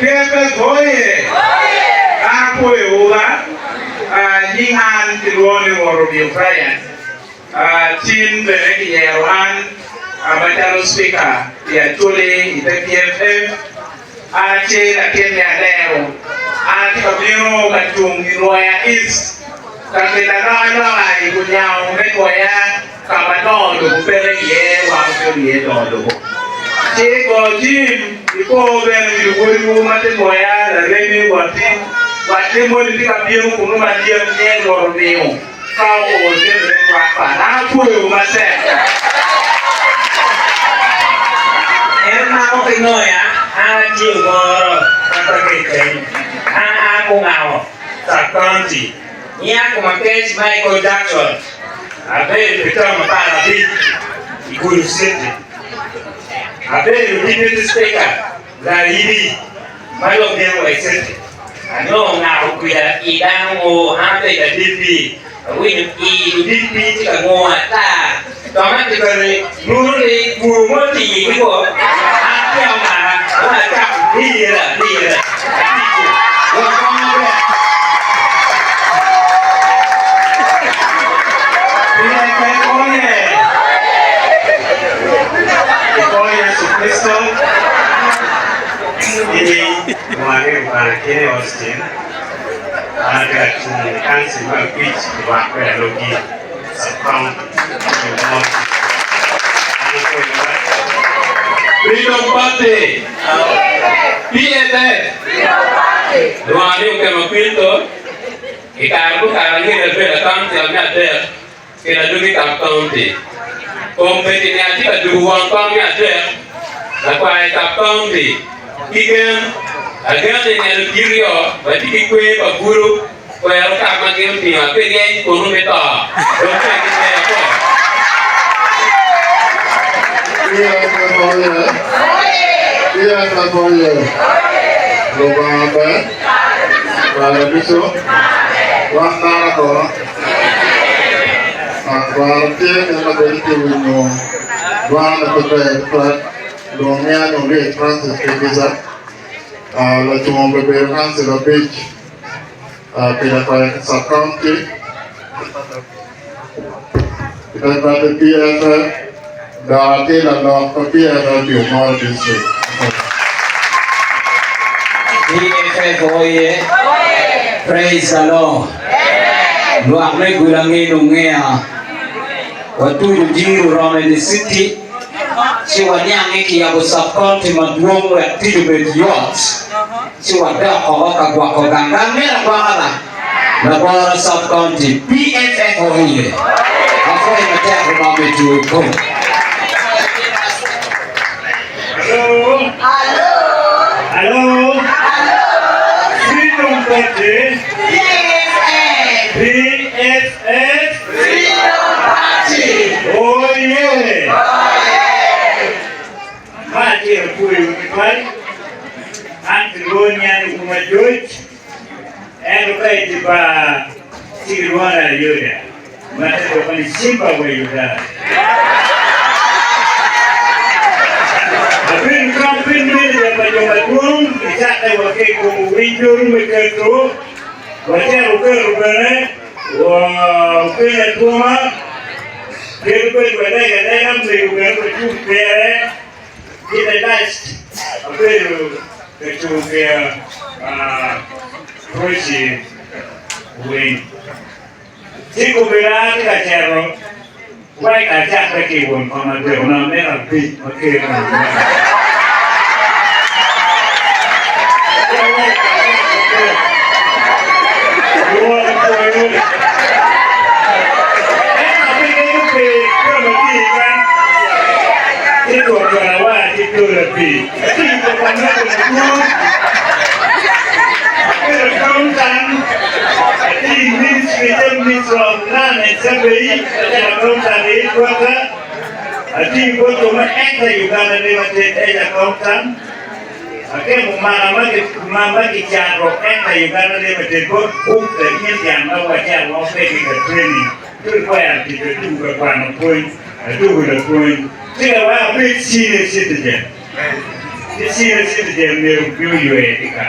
Kebe goye. Ako yoga. Yihan kiloni morobi Ukraine. Team bereki yeroan. Abatalo speaker. Ya chole ite PFF. Ache la Kenya leo. Ati kabino kachung Iloya East. Kakita na ikunyao mekoya kabano kupele ye wa ye dodo. Chego jim iko ben yuguri mate moya la remi wati mo ndi kabino kuno madia nye gormeo. Kao oje kwa pana kuyo mate. Emma okinoya ati ngoro kapakete. Aku ngao sakanti. Niako mapenzi Michael Jackson. Abel kutoa mapana vipi Ikulu City. Abel deputy speaker la hivi malo bia wa City. Ano na ukuya idango hapa ya DP. Wini DP tika ngoa ta. Tama tikare nuri kumoti iko. Hapa ma ta dira. Ini mari kini Austin ada kan semua pitch waktu logi sepang Freedom Party PFF dua ni udah mapinto ikaru karangi lebih datang tiap ada kita dulu kampung di kompetisi aja kita dua kampung ada Lakukan kapong di ikan agar dengan kiriyo berarti kue baguru kue rokok makin tinggal kue dia kono meta rokok kita apa? Iya kapoye, lubang apa? Kalau bisu, wakar ko, berarti yang ada di wino, bukan kebetulan Lomia Noli Francis Kevisa, la cuma beberapa Francis Beach, pada pada County, pada pada PFF, dari la PFF di Umar District. PFF oye, praise the Lord. Luar gulangi nungea, waktu jiru ramai di city. Si wanyang iki ya sub-county maduong wa Tibet Yacht. Si wada ko kagwa ko ganggang na kwala. Na kwala sub-county PFF oye. Ako ay matapos mami ko. Hello. Freedom Party. PFF. Freedom Party. Oh yeah. Mati kuyu kipali, antigonia ni kumajoj, elukai tiba siruana yoda, mati tukani simba wa yoda. Apin kampin ni dapat jombatung, isaka wakai kumuwinjur mekerto, wajar uker ukena tuma, kerupai badai gadai am seyukan berjumpa pere. Kita last apelo kecuali proyek win. Jika berarti kacero, baik aja kekiwan komandan namanya lebih makin. Itu adalah itu lebih. Itu bukan itu. Akuntan, ini misronan SBI, akuntan itu apa? Adi buat cuma juga nanti masih akuntan. Oke, mama kita roket juga nanti masih buat bukan yang wajah mau pergi ke training. Itu apa? Itu juga poin. Itu juga poin. Tidak apa senior citizen. Sisi Citizen ne review yue tika.